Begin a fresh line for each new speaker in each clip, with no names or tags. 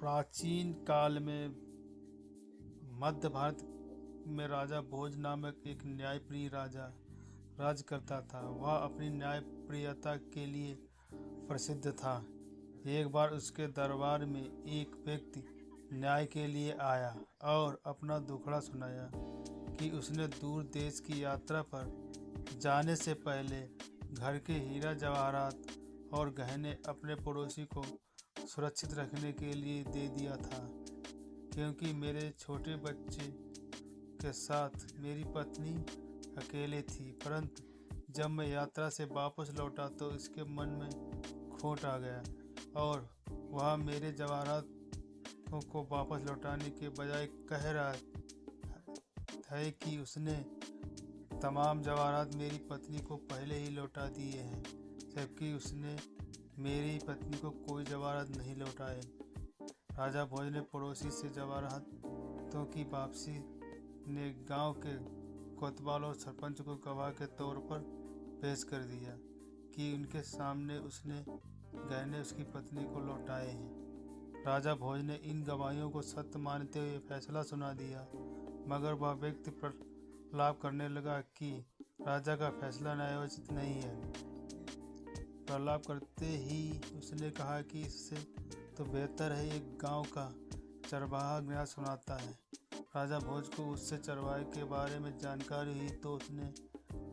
प्राचीन काल में मध्य भारत में राजा भोज नामक एक न्यायप्रिय राजा राज करता था। वह अपनी न्यायप्रियता के लिए प्रसिद्ध था। एक बार उसके दरबार में एक व्यक्ति न्याय के लिए आया और अपना दुखड़ा सुनाया कि उसने दूर देश की यात्रा पर जाने से पहले घर के हीरा जवाहरात और गहने अपने पड़ोसी को सुरक्षित रखने के लिए दे दिया था, क्योंकि मेरे छोटे बच्चे के साथ मेरी पत्नी अकेले थी। परंतु जब मैं यात्रा से वापस लौटा तो इसके मन में खोट आ गया और वह मेरे जवाहरातों को वापस लौटाने के बजाय कह रहा है कि उसने तमाम जवाहरात मेरी पत्नी को पहले ही लौटा दिए हैं, जबकि उसने मेरी पत्नी को कोई जवाहरात नहीं लौटाए। राजा भोज ने पड़ोसी से जवाहरातों की वापसी ने गांव के कोतवाल और सरपंच को गवाह के तौर पर पेश कर दिया कि उनके सामने उसने गहने उसकी पत्नी को लौटाए हैं। राजा भोज ने इन गवाहियों को सत्य मानते हुए फैसला सुना दिया, मगर वह व्यक्ति प्रलाप करने लगा कि राजा का फैसला न्यायोचित नहीं है। प्रलाप करते ही उसने कहा कि इससे तो बेहतर है एक गांव का चरवाहा न्याय सुनाता है। राजा भोज को उससे चरवाहे के बारे में जानकारी हुई तो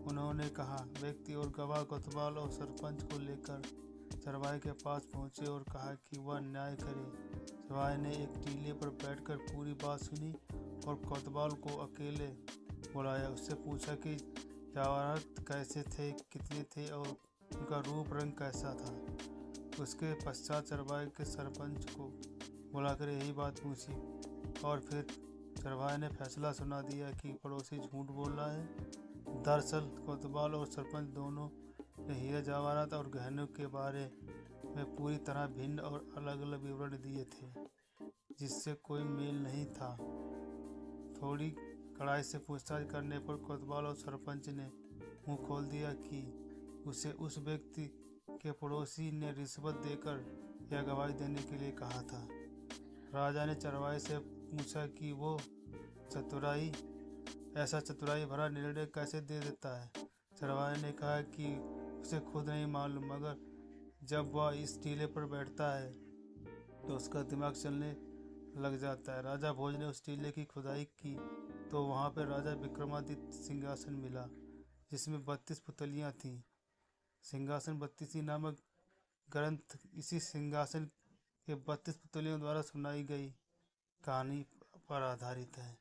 उन्होंने कहा, व्यक्ति और गवाह कोतवाल और सरपंच को लेकर चरवाहे के पास पहुंचे और कहा कि वह न्याय करे। चरवाहे ने एक टीले पर बैठकर पूरी बात सुनी और कोतवाल को अकेले बुलाया। उससे पूछा कि जवाहरात कैसे थे, कितने थे और उनका रूप रंग कैसा था। उसके पश्चात चरवाहे के सरपंच को बुलाकर यही बात पूछी और फिर चरवाहे ने फैसला सुना दिया कि पड़ोसी झूठ बोल रहा है। दरअसल कोतवाल और सरपंच दोनों ने हीरे जवाहरात और गहनों के बारे में पूरी तरह भिन्न और अलग अलग विवरण दिए थे, जिससे कोई मेल नहीं था। थोड़ी कड़ाई से पूछताछ करने पर कोतवाल और सरपंच ने मुंह खोल दिया कि उसे उस व्यक्ति के पड़ोसी ने रिश्वत देकर यह गवाही देने के लिए कहा था। राजा ने चरवाहे से पूछा कि वो ऐसा चतुराई भरा निर्णय कैसे दे देता है। चरवाहे ने कहा कि उसे खुद नहीं मालूम, मगर जब वह इस टीले पर बैठता है तो उसका दिमाग चलने लग जाता है। राजा भोज ने उस टीले की खुदाई की तो वहाँ पर राजा विक्रमादित्य सिंहासन मिला, जिसमें 32 पुतलियाँ थीं। सिंहासन 32 नामक ग्रंथ इसी सिंहासन के 32 पुतलियों द्वारा सुनाई गई कहानी पर आधारित है।